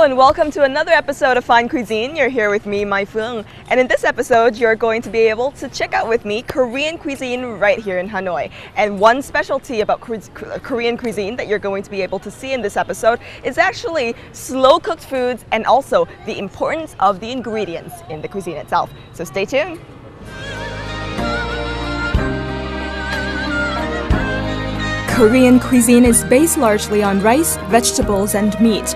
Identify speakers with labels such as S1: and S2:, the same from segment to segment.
S1: and welcome to another episode of Fine Cuisine. You're here with me, Mai Phương. And in this episode, you're going to be able to check out with me Korean cuisine right here in Hanoi. And one specialty about Korean cuisine that you're going to be able to see in this episode is actually slow-cooked foods and also the importance of the ingredients in the cuisine itself. So stay tuned. Korean cuisine is based largely on rice, vegetables, and meat.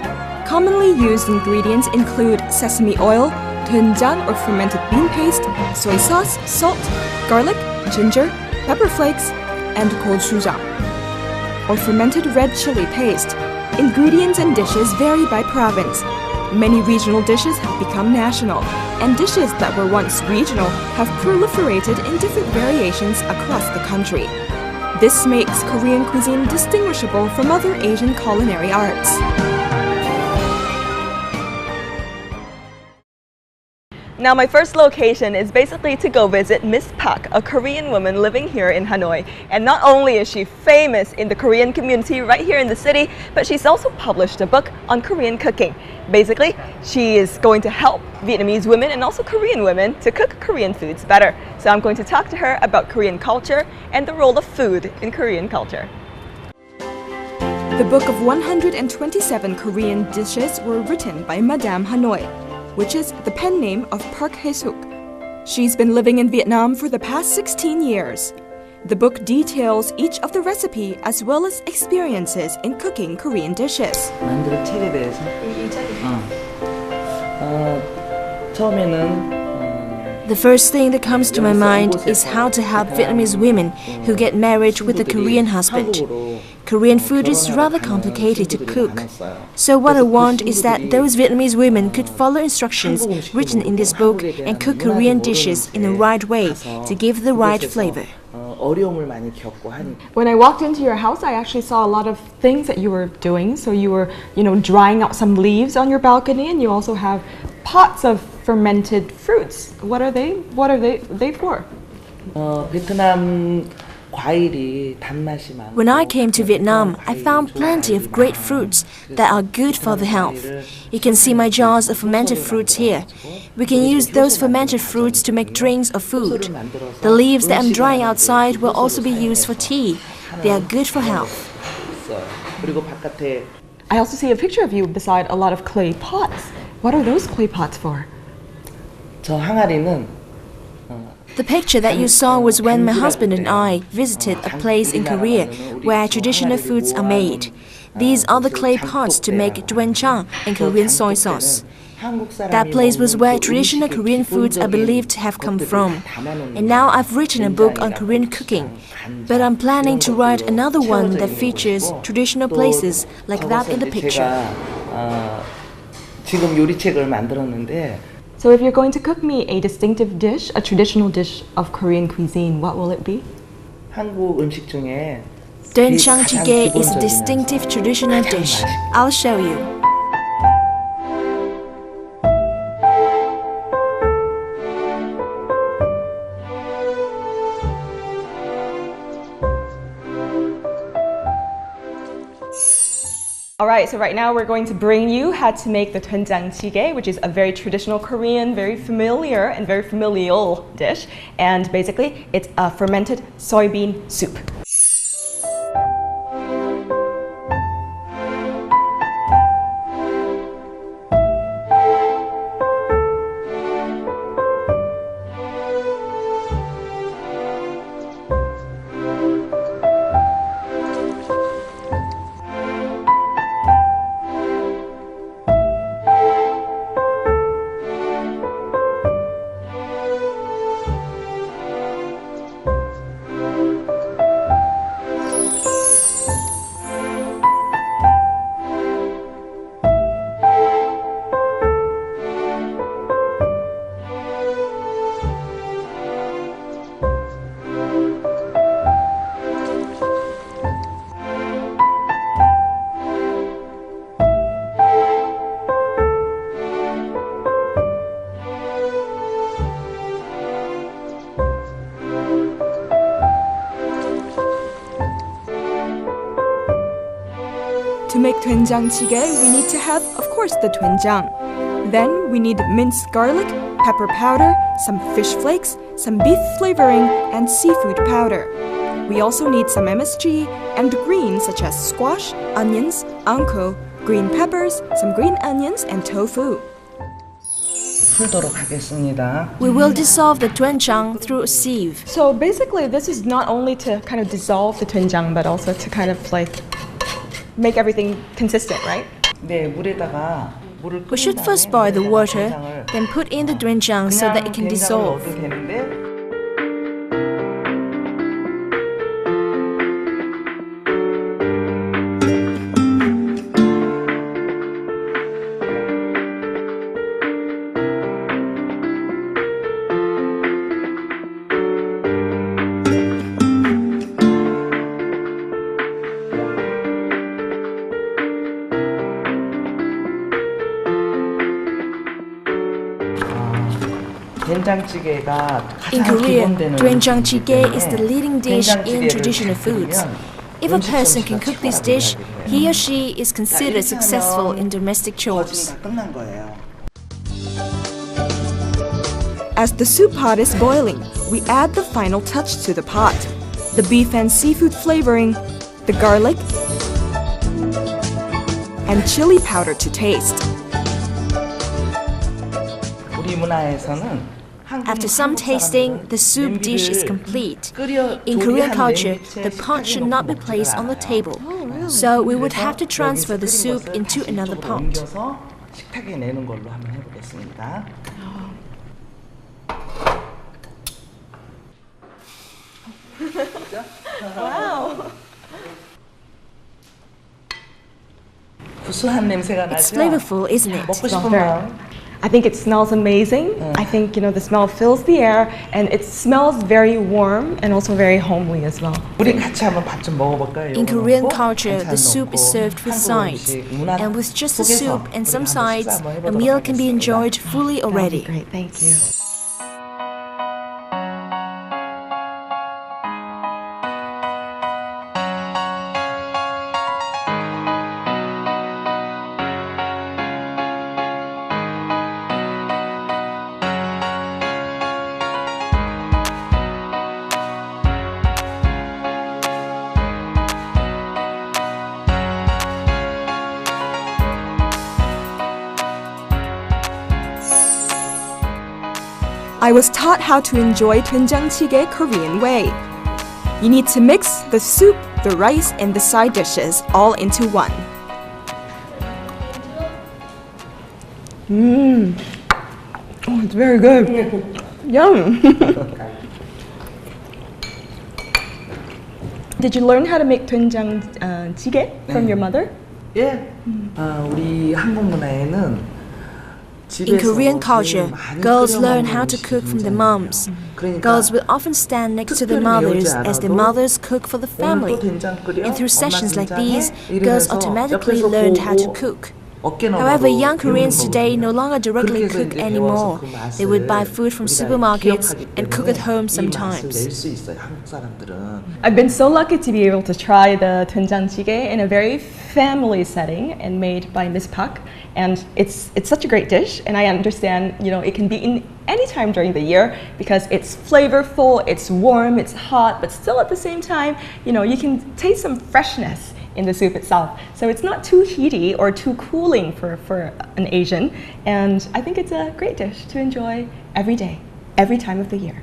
S1: Commonly used ingredients include sesame oil, doenjang or fermented bean paste, soy sauce, salt, garlic, ginger, pepper flakes, and gochujang, or fermented red chili paste. Ingredients and dishes vary by province. Many regional dishes have become national, and dishes that were once regional have proliferated in different variations across the country. This makes Korean cuisine distinguishable from other Asian culinary arts. Now, my first location is basically to go visit Miss Pak, a Korean woman living here in Hanoi. And not only is she famous in the Korean community right here in the city, but she's also published a book on Korean cooking. Basically, she is going to help Vietnamese women and also Korean women to cook Korean foods better. So I'm going to talk to her about Korean culture and the role of food in Korean culture. The book of 127 Korean dishes were written by Madame Hanoi, which is the pen name of Park Hae-suk. She's been living in Vietnam for the past 16 years. The book details each of the recipe as well as experiences in cooking Korean dishes.
S2: 만드는 책에 대해서? 처음에는
S3: The first thing that comes to my mind is how to help Vietnamese women who get married with a Korean husband. Korean food is rather complicated to cook. So what I want is that those Vietnamese women could follow instructions written in this book and cook Korean dishes in the right way to give the right flavor.
S1: When I walked into your house, I actually saw a lot of things that you were doing. So you were, drying out some leaves on your balcony, and you also have pots of fermented fruits. What are they? What are they for?
S3: When I came to Vietnam, I found plenty of great fruits that are good for the health. You can see my jars of fermented fruits here. We can use those fermented fruits to make drinks or food. The leaves that I'm drying outside will also be used for tea. They are good for health.
S1: I also see a picture of you beside a lot of clay pots. What are those clay pots for?
S3: The picture that you saw was when my husband and I visited a place in Korea where traditional foods are made. These are the clay pots to make doenjang and Korean soy sauce. That place was where traditional Korean foods are believed to have come from. And now I've written a book on Korean cooking. But I'm planning to write another one that features traditional places like that in the picture.
S2: 지금 요리책을 만들었는데
S1: So if you're going to cook me a distinctive dish, a traditional dish of Korean cuisine, what will it be?
S2: 한국 음식 중에
S3: Doenjang jjigae is a distinctive traditional dish. I'll show you.
S1: Alright, so right now we're going to bring you how to make the doenjang jjigae, which is a very traditional Korean, very familiar and very familial dish. And basically, it's a fermented soybean soup.
S4: To make doenjang jjigae, we need to have, of course, the doenjang. Then we need minced garlic, pepper powder, some fish flakes, some beef flavoring, and seafood powder. We also need some MSG and greens such as squash, onions, anko, green peppers, some green onions, and tofu.
S2: 풀도록 하겠습니다.
S3: We will dissolve the doenjang through a sieve.
S1: So basically, this is not only to kind of dissolve the doenjang, but also to kind of like make everything consistent, right?
S2: 네, 물에다가 물을
S3: We should
S2: 끓인
S3: first
S2: 다음에
S3: boil the water,
S2: 된장을
S3: then put in the doenjang so that it can
S2: 그냥 된장을
S3: dissolve.
S2: 넣어도 되는데 된장찌개가
S3: In
S2: 가장
S3: Korea,
S2: 기본되는
S3: doenjang
S2: 음식이기
S3: jjigae is the
S2: 때문에
S3: leading dish in
S2: 된장찌개를
S3: traditional
S2: 잘
S3: foods.
S2: 끓이면
S3: If a
S2: 음식
S3: person can
S2: 솜씨가
S3: cook this
S2: 최고라고
S3: dish,
S2: 이야기를
S3: he
S2: 해요.
S3: or she is considered
S2: 자, 이렇게
S3: successful
S2: 하면
S3: in domestic
S2: 거진
S3: chores.
S2: 다 끝난 거예요.
S4: As the soup pot is boiling, we add the final touch to the pot. The beef and seafood flavoring, the garlic, and chili powder to taste.
S2: 우리 문화에서는
S3: After some tasting, the soup dish is complete. In Korean culture, the pot should not be placed on the table. So we would have to transfer the soup into another pot.
S2: 옮겨서 식탁에 내는 걸로 한번 해보겠습니다.
S1: Wow.
S2: 구수한 냄새가 나죠?
S3: It's flavorful, isn't it?
S2: 먹고 싶은 마음.
S1: I think it smells amazing. I think, the smell fills the air and it smells very warm and also very homely as well.
S2: 우리 같이 한번 밥 좀 먹어볼까요?
S3: In
S2: 요거
S3: Korean
S2: 넣고,
S3: culture,
S2: 반찬
S3: the soup is
S2: 넣고,
S3: served with
S2: 한국
S3: sides.
S2: 음식 문화
S3: And with just the
S2: 속에서
S3: soup and
S2: 우리
S3: some
S2: 한번
S3: sides,
S2: 식사 한번
S3: a
S2: 해보도록
S3: meal can be
S2: 하겠습니다.
S3: enjoyed fully already.
S1: Great, thank you.
S4: I was taught how to enjoy doenjang jjigae Korean way. You need to mix the soup, the rice, and the side dishes all into one.
S1: Oh, it's very good. Yum. Did you learn how to make doenjang jjigae from your mother?
S2: 예. 우리 한국 문화에는
S3: In Korean culture, girls learn how to cook from their moms. Girls will often stand next to their mothers as their mothers cook for the family. And through sessions like these, girls automatically learned how to cook. However, young Koreans today no longer directly cook anymore. They would buy food from supermarkets and cook at home sometimes.
S1: I've been so lucky to be able to try the doenjang jjigae in a very family setting and made by Miss Park. And it's such a great dish, and I understand, it can be eaten anytime during the year because it's flavorful, it's warm, it's hot, but still at the same time, you can taste some freshness in the soup itself. So it's not too heaty or too cooling for an Asian, and I think it's a great dish to enjoy every day, every time of the year.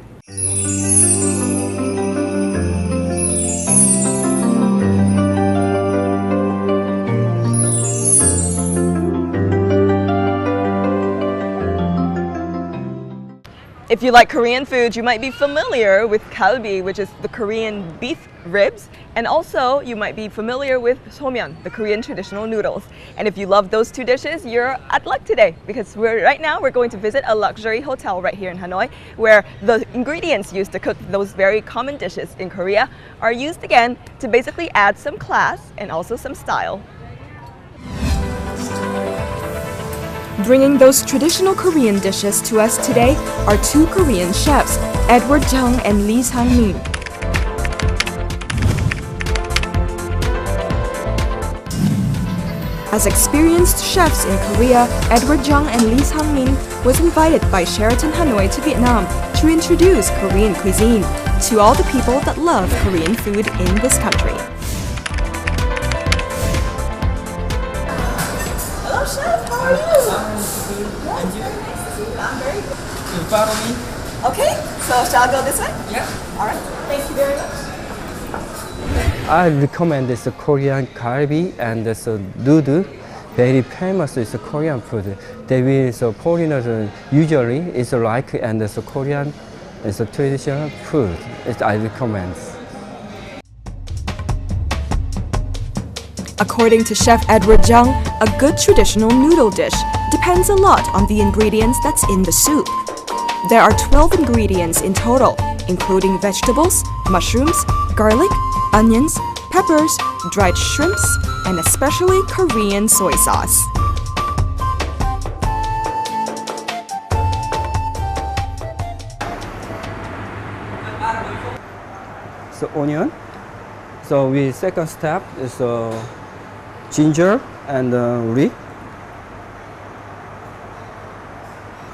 S1: If you like Korean food, you might be familiar with galbi, which is the Korean beef ribs, and also you might be familiar with somyeon, the Korean traditional noodles. And if you love those two dishes, you're at luck today because right now we're going to visit a luxury hotel right here in Hanoi where the ingredients used to cook those very common dishes in Korea are used again to basically add some class and also some style.
S4: Bringing those traditional Korean dishes to us today are two Korean chefs, Edward Jung and Lee Sang-min. As experienced chefs in Korea, Edward Jung and Lee Sang-min was invited by Sheraton Hanoi to Vietnam to introduce Korean cuisine to all the people that love Korean food in this country.
S1: Hello, chef. How are you? I'm very good.
S2: You follow me?
S1: Okay, so shall I go this way?
S2: Yeah.
S1: All right. Thank you very much.
S5: I recommend this Korean galbi and this noodle. Very famous is Korean food. They will foreigners usually is like and this Korean is a traditional food. I recommend.
S4: According to Chef Edward Jung, a good traditional noodle dish depends a lot on the ingredients that's in the soup. There are 12 ingredients in total, including vegetables, mushrooms, garlic, onions, peppers, dried shrimps, and especially Korean soy sauce.
S5: So onion. So we second step is ginger and leek,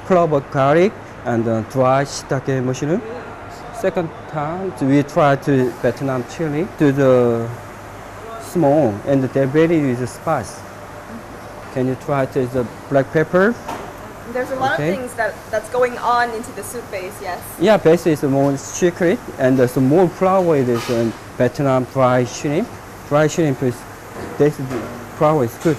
S5: clove of garlic and dry shiitake mushroom. Second time we try to Vietnam chili to the small and they very use spice. Can you try to the black pepper?
S1: There's a lot
S5: Okay.
S1: of things that's going on into the soup base, yes.
S5: Yeah, base is more secret and there's more flour is Vietnam dry shrimp. Dry shrimp is this flour is good.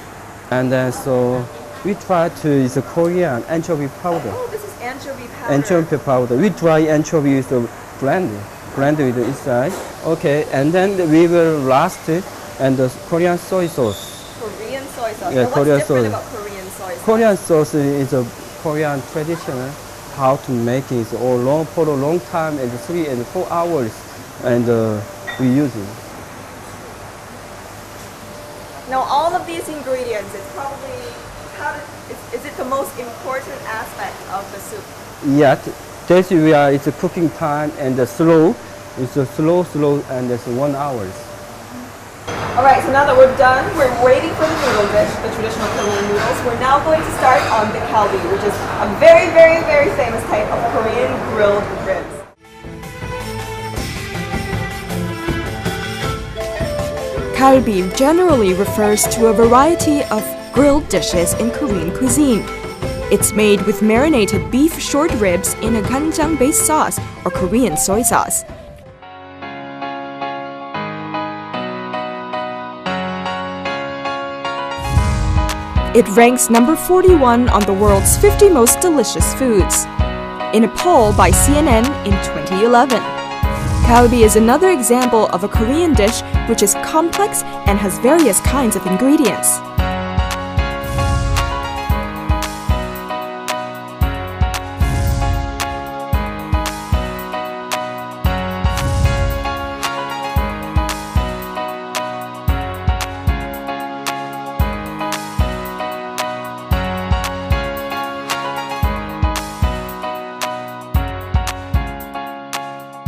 S5: And then so we try to use the Korean anchovy powder.
S1: Oh, this is anchovy powder.
S5: Anchovy powder. We dry anchovy with the blend with the inside. Okay, and then we will last it and the Korean soy sauce.
S1: Korean soy sauce.
S5: Yeah,
S1: Now,
S5: Korean
S1: what's different
S5: soy.
S1: about Korean soy sauce?
S5: Korean sauce is a Korean traditional how to make it for a long time and 3 and 4 hours and we use it.
S1: Now, all of these ingredients, it's probably, is it the most important aspect of the soup?
S5: Yeah, this we are it's a cooking time and slow. It's a slow and it's 1 hour.
S1: All right, so now that we're done, we're waiting for the noodle dish, the traditional Korean noodles. We're now going to start on the galbi, which is a very, very, very famous type of Korean grilled ribs.
S4: Galbi generally refers to a variety of grilled dishes in Korean cuisine. It's made with marinated beef short ribs in a ganjang-based sauce or Korean soy sauce. It ranks number 41 on the world's 50 most delicious foods, in a poll by CNN in 2011. Galbi is another example of a Korean dish which is complex and has various kinds of ingredients.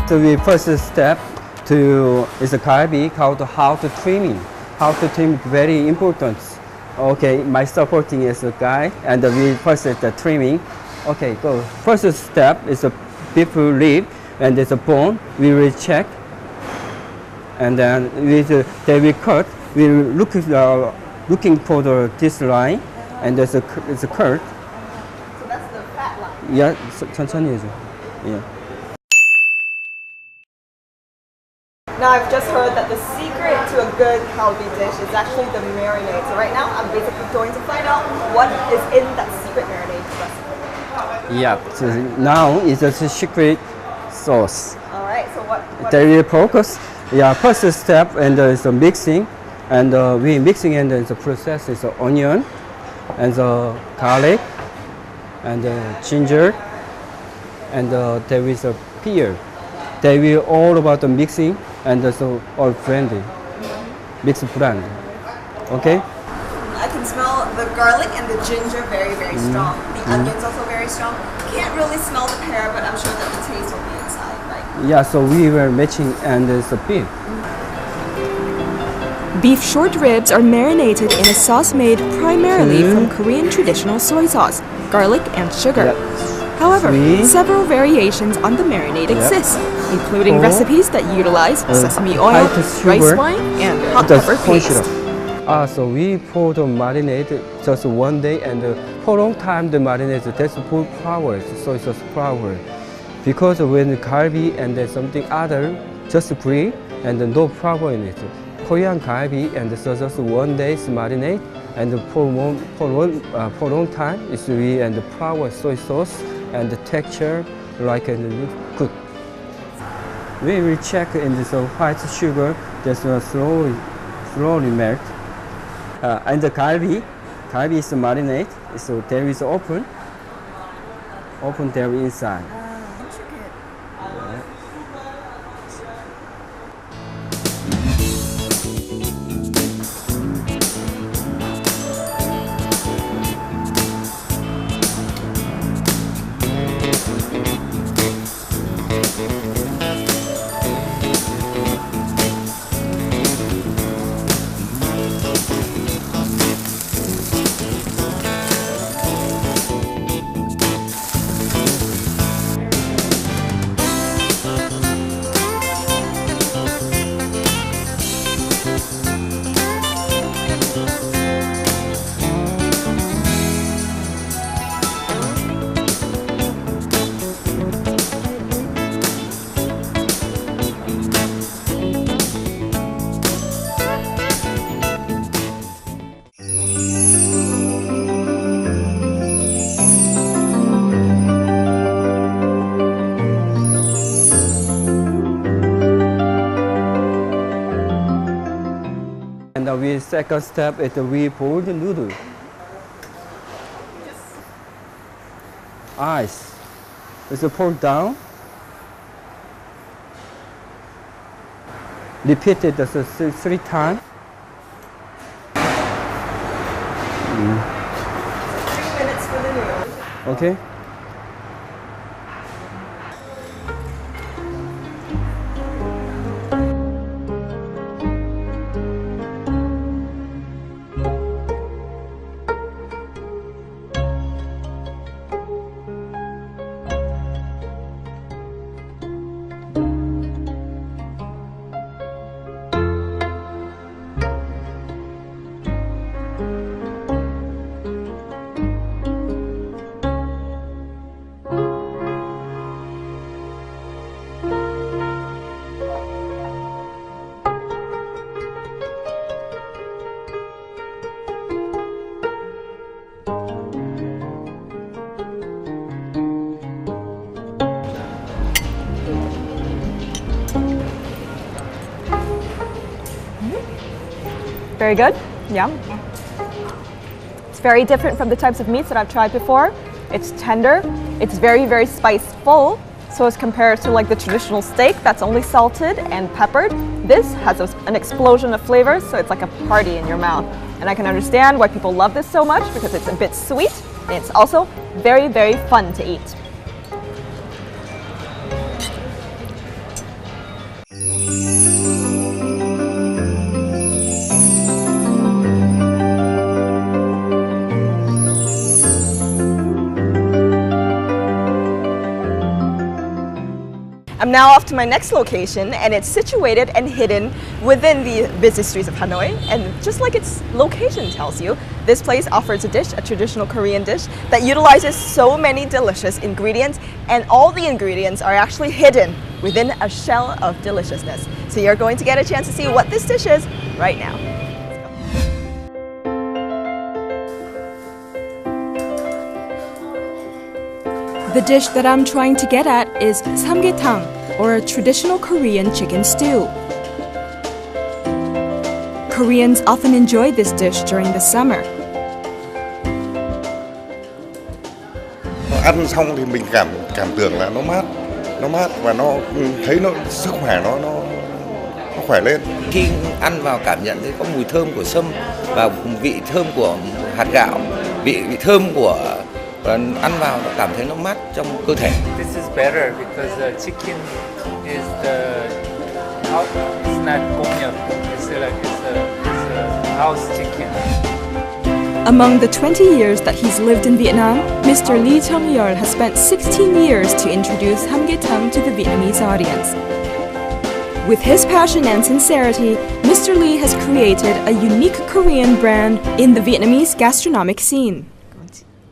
S5: So the first step to is a galbi called how to trimming. How to trim very important. Okay, my supporting is a guy and we first is the trimming. Okay, go. First step is a beef rib and there's a bone. We will check and then they will cut. We looking for this line and there's a cut.
S1: So that's the fat line.
S5: Yeah, 천천히 해줘. Yeah.
S1: Now I've just heard that the secret to a good galbi dish is actually the marinade. So right now I'm basically going to find out what is in that secret marinade recipe.
S5: Yeah, so now it's a secret sauce.
S1: All right, so what
S5: They will focus. Yeah, first step and is mixing, and we mixing and the process is onion, and the garlic, and ginger, and there is a pear. They will all about the mixing and so all blending, mixed blend. Okay.
S1: I can smell the garlic and the ginger very, very strong. The onion's also very strong. Can't really smell the pear, but I'm sure that the taste will be inside, right?
S5: Yeah, so we were matching and it's a beef.
S4: Beef short ribs are marinated in a sauce made primarily from Korean traditional soy sauce, garlic, and sugar. However, several variations on the marinade exist, including recipes that utilize sesame oil, rice wine, and hot pepper paste.
S5: So we pour the marinade just one day, and for a long time the marinade that's full flour, soy sauce flour. Because when the galbi and then something other just free and no flour in it. Korean galbi and so just one day's marinade, and for a long time it's we and the flour, soy sauce, and the texture like good. We will check in this white sugar that's slowly melt. And the galbi is marinade, so there is open there inside. And we second step is we pour the noodle. Ice. It's poured down. Repeat it 3 times.
S1: 3 minutes for the noodles.
S5: Okay.
S1: Very good. Yeah. It's very different from the types of meats that I've tried before. It's tender. It's very, very spiceful. So as compared to like the traditional steak that's only salted and peppered, this has an explosion of flavors, so it's like a party in your mouth. And I can understand why people love this so much, because it's a bit sweet and it's also very, very fun to eat. I'm now off to my next location, and it's situated and hidden within the busy streets of Hanoi. And just like its location tells you, this place offers a traditional Korean dish that utilizes so many delicious ingredients, and all the ingredients are actually hidden within a shell of deliciousness. So you're going to get a chance to see what this dish is right now.
S4: The dish that I'm trying to get at is samgyetang, or a traditional Korean chicken stew. Koreans often enjoy this dish during the summer.
S6: Ăn xong thì mình cảm tưởng là nó mát và nó thấy nó sức khỏe nó khỏe lên.
S7: Khi ăn vào cảm nhận thấy có mùi thơm của sâm và vị thơm của hạt gạo, vị thơm của ăn vào nó cảm thấy nó mát trong cơ thể.
S8: This is better because the chicken is it's not gomyeon. It's like house chicken.
S4: Among the 20 years that he's lived in Vietnam, Mr. Lee Chung-yeol has spent 16 years to introduce Hamgyetang to the Vietnamese audience. With his passion and sincerity, Mr. Lee has created a unique Korean brand in the Vietnamese gastronomic scene.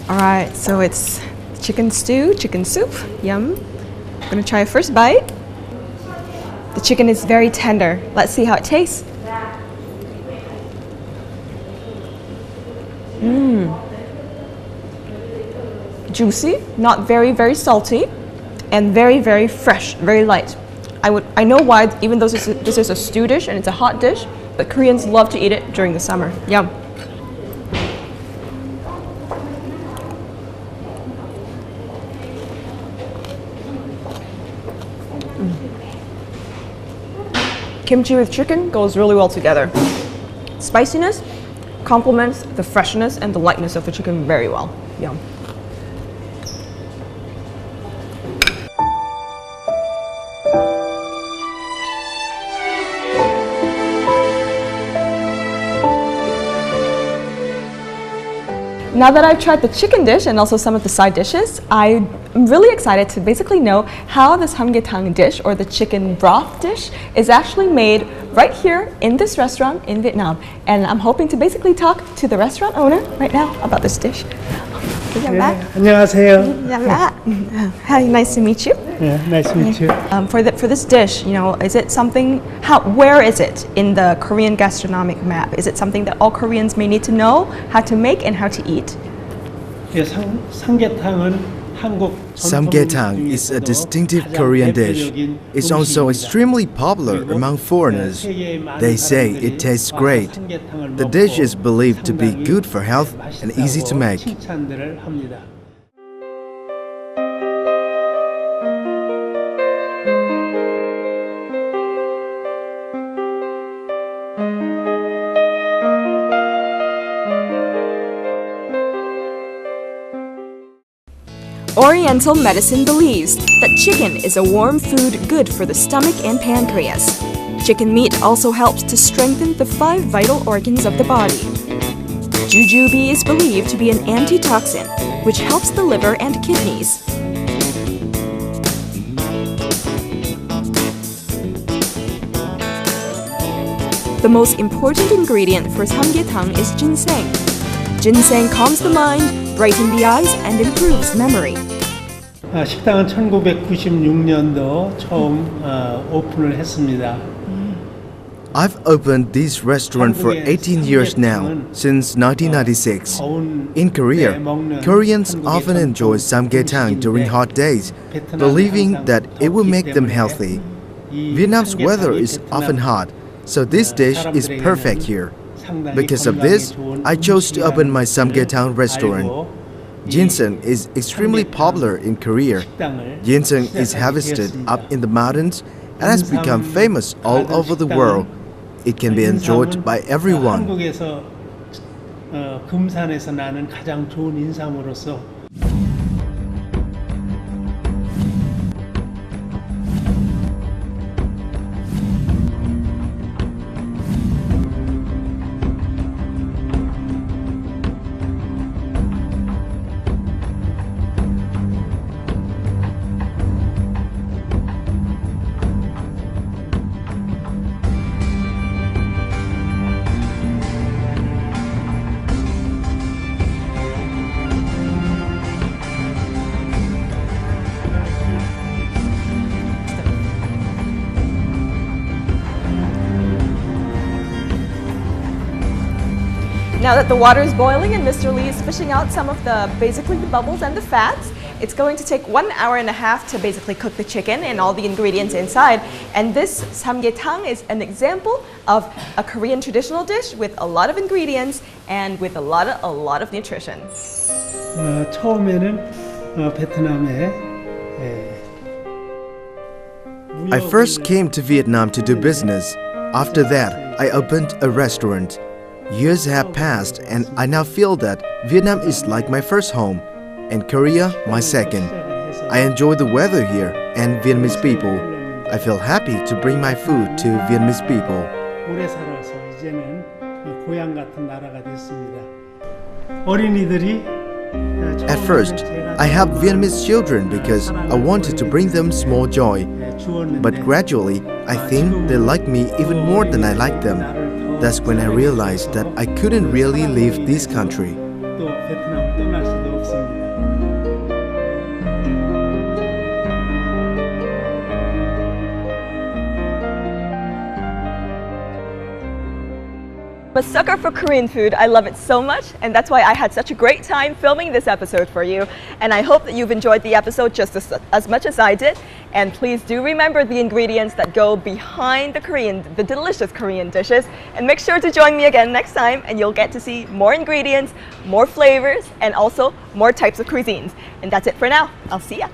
S4: Alright, so it's chicken stew, chicken soup. Yum. I'm gonna try a first bite. The chicken is very tender. Let's see how it tastes. Juicy, not very salty, and very fresh, very light. I know why, even though this is a stew dish and it's a hot dish, but Koreans love to eat it during the summer. Yum. Kimchi with chicken goes really well together. Spiciness complements the freshness and the lightness of the chicken very well. Yum. Now that I've tried the chicken dish and also some of the side dishes, I'm really excited to basically know how this Hamgyetang dish, or the chicken broth dish, is actually made right here in this restaurant in Vietnam. And I'm hoping to basically talk to the restaurant owner right now about this dish.
S9: 안녕하세요.
S4: Hi, nice to meet you.
S9: Yeah, nice to meet you.
S4: For this dish, is it something? Where is it in the Korean gastronomic map? Is it something that all Koreans may need to know how to make and how to eat?
S9: 예, 삼계탕은 한국
S10: Samgyetang is a distinctive Korean dish. It's also extremely popular among foreigners. They say it tastes great. The dish is believed to be good for health and easy to make.
S9: 칭찬들을 합니다.
S4: Oriental medicine believes that chicken is a warm food good for the stomach and pancreas. Chicken meat also helps to strengthen the 5 vital organs of the body. Jujube is believed to be an antitoxin, which helps the liver and kidneys. The most important ingredient for samgyetang is ginseng. Ginseng calms the mind, brightens the eyes, and improves memory.
S9: 식당은 1996년도 처음 오픈을 했습니다.
S10: I've opened this restaurant for 18 years now, since 1996. In Korea, Koreans often enjoy samgyetang during hot days, believing that it will make them healthy. Vietnam's weather is often hot, so this dish is perfect here. Because of this, I chose to open my samgyetang restaurant. Ginseng is extremely popular in Korea. Ginseng is harvested up in the mountains and has become famous all over the world. It can be enjoyed by everyone.
S9: 한국에서 금산에서 나는 가장 좋은 인삼으로서
S4: Now that the water is boiling and Mr. Lee is fishing out some of basically the bubbles and the fats, it's going to take 1.5 hours to basically cook the chicken and all the ingredients inside. And this samgyetang is an example of a Korean traditional dish with a lot of ingredients and with a lot of nutrition.
S9: 처음에는 베트남에
S10: I first came to Vietnam to do business. After that, I opened a restaurant. Years have passed and I now feel that Vietnam is like my first home and Korea my second. I enjoy the weather here and Vietnamese people. I feel happy to bring my food to Vietnamese people.
S9: 오래 살아서 이제는 고향 같은 나라가 됐습니다. 어린이들이
S10: At first, I have Vietnamese children because I wanted to bring them small joy. But gradually, I think they like me even more than I like them. That's when I realized that I couldn't really leave this country.
S9: 또 베트남을 떠날 수도 없습니다.
S1: I'm a sucker for Korean food. I love it so much, and that's why I had such a great time filming this episode for you. And I hope that you've enjoyed the episode just as much as I did. And please do remember the ingredients that go behind the delicious Korean dishes. And make sure to join me again next time, and you'll get to see more ingredients, more flavors, and also more types of cuisines. And that's it for now. I'll see ya.